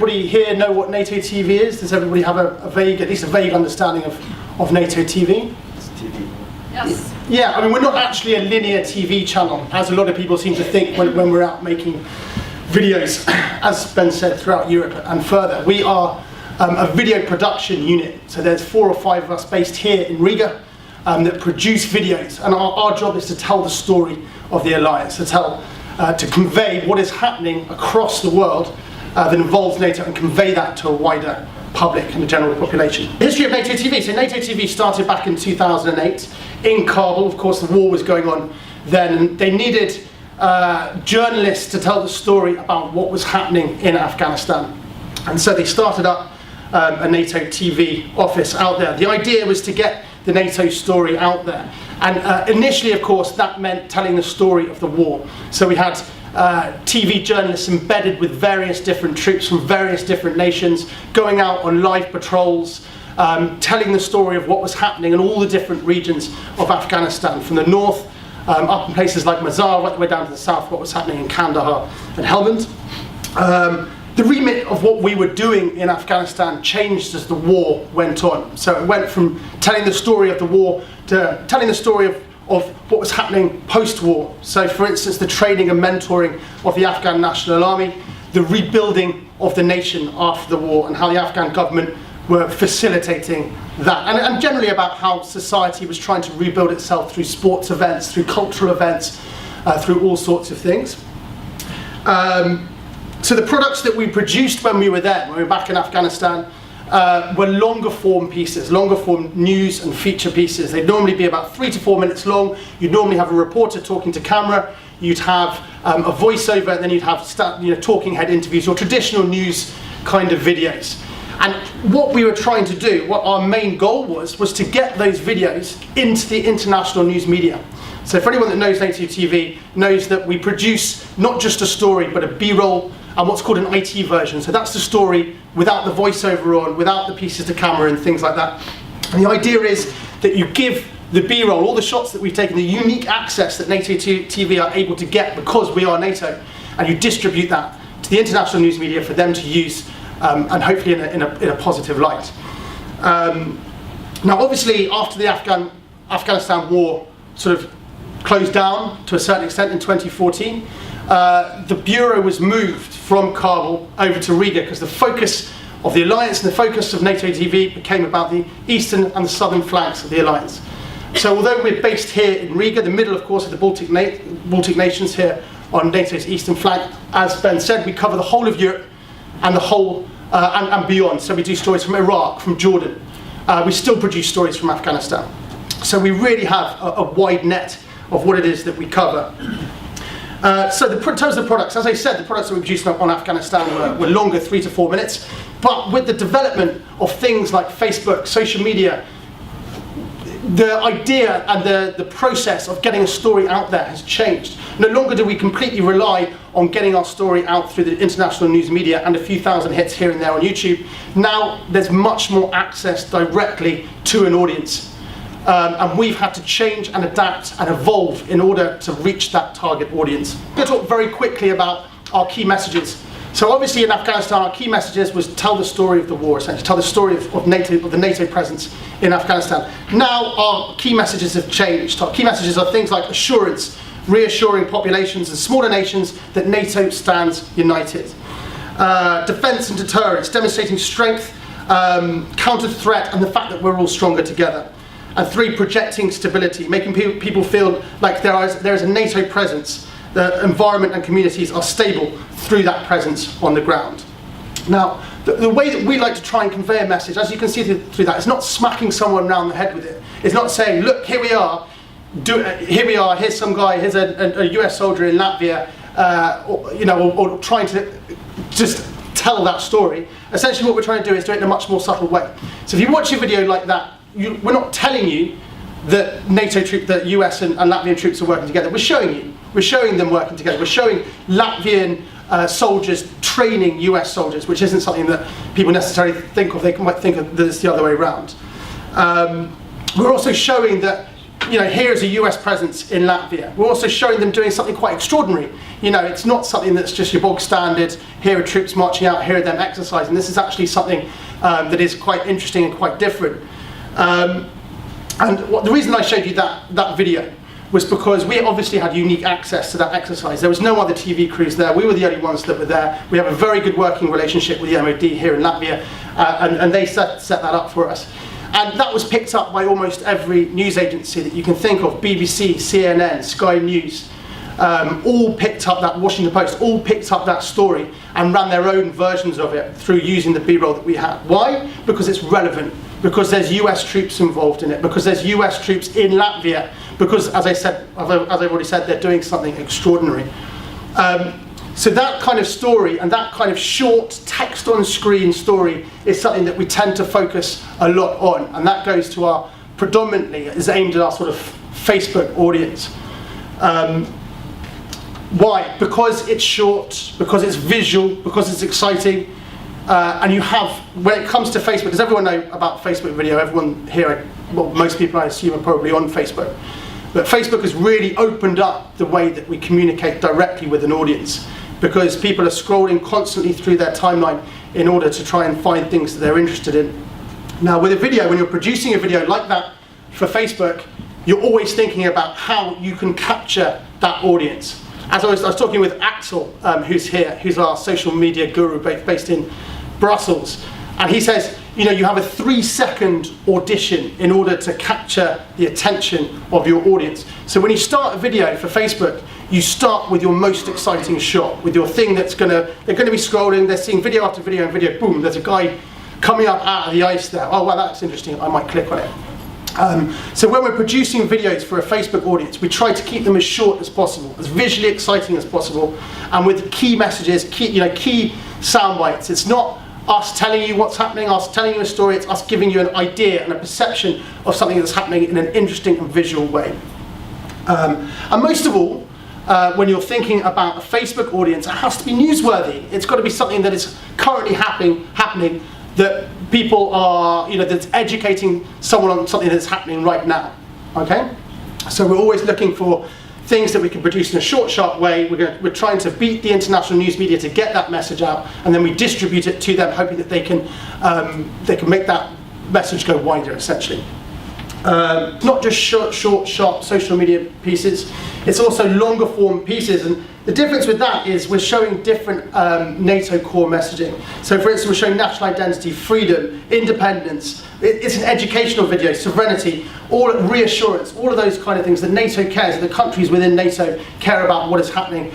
everybody here know what NATO TV is? Does everybody have a vague, at least a vague understanding of NATO TV? It's TV. Yes. Yeah, I mean, we're not actually a linear TV channel, as a lot of people seem to think when we're out making videos, as Ben said, throughout Europe and further. We are a video production unit, so there's 4 or 5 of us based here in Riga that produce videos, and our job is to tell the story of the alliance, to convey what is happening across the world that involves NATO and convey that to a wider public and the general population. The history of NATO TV. So NATO TV started back in 2008 in Kabul. Of course, the war was going on then, and they needed journalists to tell the story about what was happening in Afghanistan. And so they started up a NATO TV office out there. The idea was to get the NATO story out there. And initially, of course, that meant telling the story of the war. So we had TV journalists embedded with various different troops from various different nations, going out on live patrols, telling the story of what was happening in all the different regions of Afghanistan, from the north, up in places like Mazar, right the way down to the south, what was happening in Kandahar and Helmand. The remit of what we were doing in Afghanistan changed as the war went on. So it went from telling the story of the war to telling the story of what was happening post-war. So for instance, the training and mentoring of the Afghan National Army, the rebuilding of the nation after the war, and how the Afghan government were facilitating that. And generally about how society was trying to rebuild itself through sports events, through cultural events, through all sorts of things. So the products that we produced when we were there, when we were back in Afghanistan, were longer form pieces, longer form news and feature pieces. They'd normally be about 3 to 4 minutes long. You'd normally have a reporter talking to camera, you'd have a voiceover, and then you'd have talking head interviews or traditional news kind of videos. And what we were trying to do, what our main goal was to get those videos into the international news media. So for anyone that knows NATO TV, knows that we produce not just a story, but a B-roll and what's called an IT version. So that's the story without the voiceover on, without the pieces to camera and things like that. And the idea is that you give the B-roll, all the shots that we've taken, the unique access that NATO TV are able to get because we are NATO, and you distribute that to the international news media for them to use, and hopefully in a positive light. Now obviously after the Afghanistan war sort of closed down to a certain extent in 2014, the bureau was moved from Kabul over to Riga because the focus of the alliance and the focus of NATO TV became about the eastern and the southern flanks of the alliance. So although we're based here in Riga, the middle of course of the Baltic nations here on NATO's eastern flank, as Ben said, we cover the whole of Europe and the whole and beyond. So we do stories from Iraq, from Jordan. We still produce stories from Afghanistan. So we really have a wide net of what it is that we cover. So in terms of the products, as I said, the products that we produced on Afghanistan were longer, 3 to 4 minutes. But with the development of things like Facebook, social media, the idea and the process of getting a story out there has changed. No longer do we completely rely on getting our story out through the international news media and a few thousand hits here and there on YouTube. Now there's much more access directly to an audience. And we've had to change and adapt and evolve in order to reach that target audience. I'm going to talk very quickly about our key messages. So obviously in Afghanistan, our key messages was tell the story of the war, essentially, tell the story of the NATO presence in Afghanistan. Now our key messages have changed. Our key messages are things like assurance, reassuring populations and smaller nations that NATO stands united. Defense and deterrence, demonstrating strength, counter threat, and the fact that we're all stronger together. And 3, projecting stability, making people feel like there is a NATO presence. The environment and communities are stable through that presence on the ground. Now, the way that we like to try and convey a message, as you can see through that, is not smacking someone around the head with it. It's not saying, look, here we are, here's some guy, here's a US soldier in Latvia, or trying to just tell that story. Essentially what we're trying to do is do it in a much more subtle way. So if you watch a video like that, we're not telling you that that US and Latvian troops are working together. We're showing them working together. We're showing Latvian soldiers training US soldiers, which isn't something that people necessarily think of. They might think that it's the other way around. We're also showing that here is a US presence in Latvia. We're also showing them doing something quite extraordinary. It's not something that's just your bog standard, here are troops marching out, here are them exercising. This is actually something that is quite interesting and quite different. The reason I showed you that video was because we obviously had unique access to that exercise. There was no other TV crews there. We were the only ones that were there. We have a very good working relationship with the MOD here in Latvia, and they set that up for us. And that was picked up by almost every news agency that you can think of, BBC, CNN, Sky News, all picked up that, Washington Post, all picked up that story and ran their own versions of it through using the B-roll that we had. Why? Because it's relevant, because there's US troops involved in it, because there's US troops in Latvia, because, as I've already said, they're doing something extraordinary. So that kind of story and that kind of short text on screen story is something that we tend to focus a lot on, and that goes to our, predominantly is aimed at our sort of Facebook audience. Why? Because it's short, because it's visual, because it's exciting, and you have, when it comes to Facebook, does everyone know about Facebook video? Everyone here, well, most people I assume are probably on Facebook. But Facebook has really opened up the way that we communicate directly with an audience, because people are scrolling constantly through their timeline in order to try and find things that they're interested in. Now with a video, when you're producing a video like that for Facebook, you're always thinking about how you can capture that audience. As I was talking with Axel, who's here, who's our social media guru based in Brussels, and he says, you have a 3-second audition in order to capture the attention of your audience. So when you start a video for Facebook, you start with your most exciting shot, with your thing they're going to be scrolling, they're seeing video after video and video, boom, there's a guy coming up out of the ice there. Oh, wow, that's interesting, I might click on it. So when we're producing videos for a Facebook audience, we try to keep them as short as possible, as visually exciting as possible, and with key messages, key sound bites. It's not us telling you what's happening, us telling you a story, it's us giving you an idea and a perception of something that's happening in an interesting and visual way. And most of all, when you're thinking about a Facebook audience, it has to be newsworthy. It's got to be something that is currently happening, that people are, that's educating someone on something that's happening right now. Okay? So we're always looking for things that we can produce in a short, sharp way. We're trying to beat the international news media to get that message out, and then we distribute it to them, hoping that they can make that message go wider, essentially. Not just short, sharp social media pieces, it's also longer form pieces, and the difference with that is we're showing different NATO core messaging. So for instance, we're showing national identity, freedom, independence. It's an educational video, sovereignty, all reassurance, all of those kind of things that NATO cares, that the countries within NATO care about what is happening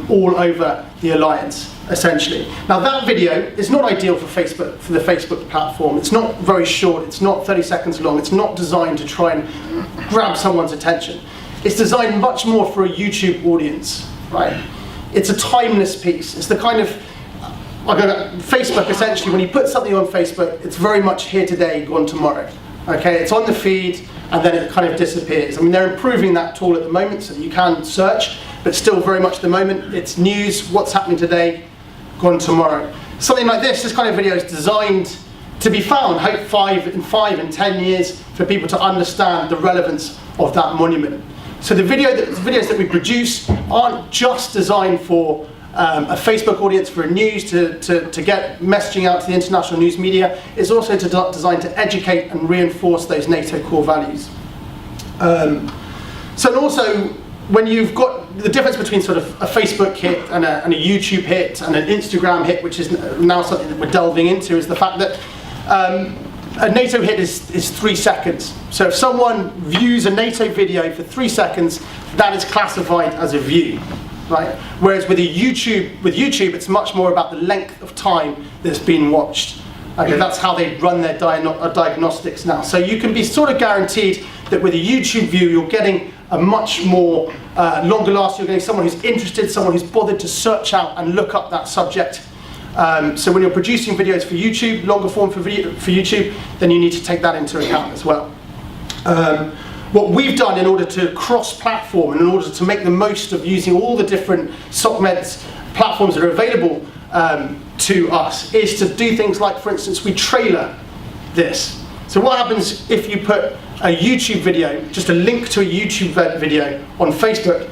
all over the alliance, essentially. Now that video is not ideal for Facebook, for the Facebook platform. It's not very short, it's not 30 seconds long, it's not designed to try and grab someone's attention. It's designed much more for a YouTube audience, right? It's a timeless piece. It's the kind of, Facebook essentially, when you put something on Facebook, it's very much here today, gone tomorrow. Okay, it's on the feed and then it kind of disappears. I mean, they're improving that tool at the moment so that you can search, but still very much at the moment, it's news, what's happening today, gone tomorrow. Something like this kind of video is designed to be found, hope 5 and 10 years, for people to understand the relevance of that monument. So the videos that we produce aren't just designed for a Facebook audience, for news, to get messaging out to the international news media. It's also designed to educate and reinforce those NATO core values. So also, when you've got the difference between sort of a Facebook hit and a YouTube hit and an Instagram hit, which is now something that we're delving into, is the fact that a NATO hit is 3 seconds. So if someone views a NATO video for 3 seconds, that is classified as a view, right? Whereas with YouTube, it's much more about the length of time that's been watched. Okay, that's how they run their diagnostics now. So you can be sort of guaranteed that with a YouTube view, you're getting a much more longer lasting. You're getting someone who's interested, someone who's bothered to search out and look up that subject. So when you're producing videos for YouTube, longer form for YouTube, then you need to take that into account as well. What we've done in order to cross-platform and in order to make the most of using all the different SOCMED's platforms that are available to us is to do things like, for instance, we trailer this. So what happens if you put a YouTube video, just a link to a YouTube video on Facebook,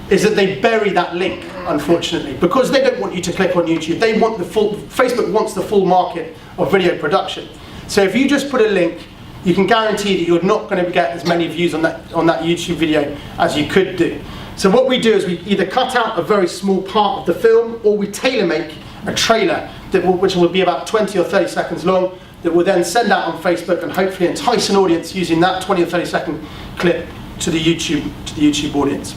is that they bury that link, unfortunately, because they don't want you to click on YouTube. They want Facebook wants the full market of video production. So if you just put a link, you can guarantee that you're not going to get as many views on that YouTube video as you could do. So what we do is we either cut out a very small part of the film, or we tailor make a trailer which will be about 20 or 30 seconds long, that will then send out on Facebook and hopefully entice an audience using that 20 or 30 second clip to the YouTube audience.